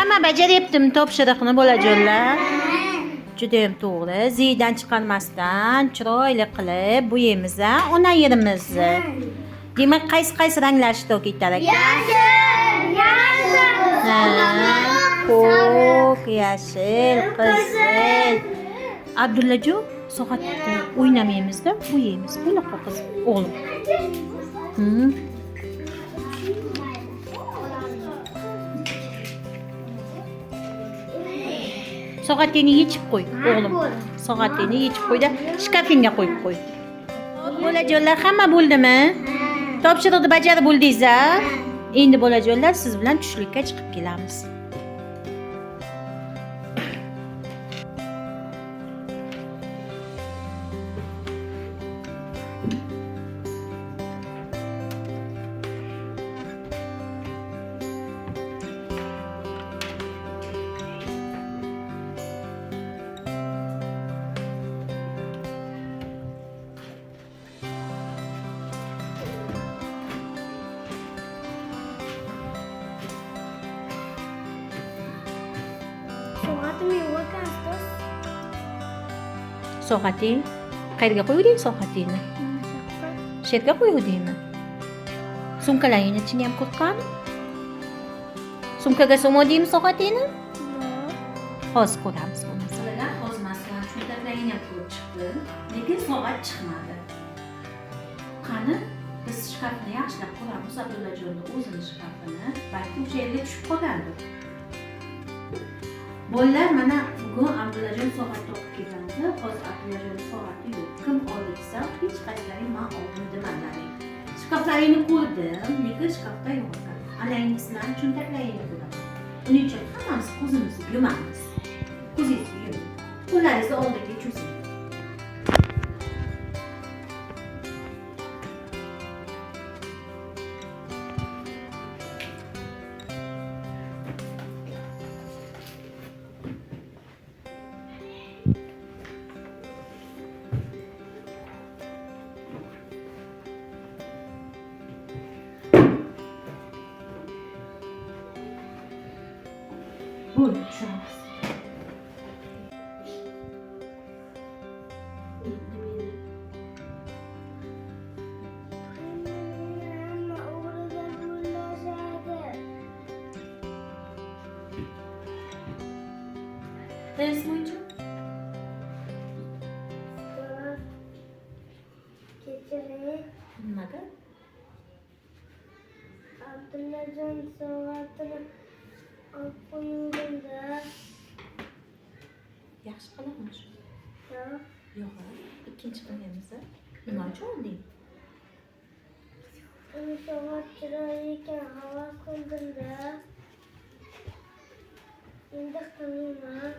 hamma bajaryaptimi topshiriqni bolajonlar? Judayam to'g'ri. Ziydan chiqarmasdan chiroyli qilib bo'yaymiz ona yerimizni. Demak, qaysi ranglar ishtirok etar ekan? Ko'k, yashil, qizil. Abdullajon, soatda o'ynamaymiz-da, bo'yaymiz. Bunaqa qiz, o'g'lim. Soatingni yechib qo'y, o'g'lim. Soatingni yechib qo'y-da, shkafingga qo'yib qo'y. Bolajonlar, hamma bo'ldimi? Topshiriqni bajarib bo'ldingiz-a? Endi bolajonlar, siz bilan tushlikka chiqib kelamiz. Soating qayerga qo'yuvding soatingni? Shu yerga qo'yuvdingmi? Sumkalaringni ichini ham qo'yqanmi? Sumkaga solmadingmi soatingni? Hozir ko'ramiz buni. Sizlar hozmasdan cho'ntaklaringni ham ko'rib chiqdi, lekin soat chiqmadi. Qani, biz shkafni yaxshilab ko'ramiz. Abdullajonni o'zini shkafini, balki o'sha yerga tushib qolgandir. Bolalar, mana bugun Abdullajon soat topib kelgandi. Hozir Abdullajon soati yo'q. Kim oldi desa, hech qaysilaring men oldim demalaring. Shkaflaringni ko'rdim, lekin shkafda yo'q ekan. Anangizlarning cho'ntaklaringni ko'raman. Uning uchun hammamiz ko'zimizni yumamiz. Ko'zingizni yuming. Qo'llaringizni oldiga cho'zing. Bo'ldi, tushiramiz. Ders bo'yicha kechiring. nimaga? Abdullajon soatini olib qo'yuvdim-da. Yaxshi qilaman shu. Yo'q. Ikkinchi qilganmiz. Nima uchun olding? Uni soat chiroyli ekan, havas qildim-da. Endi qilaman.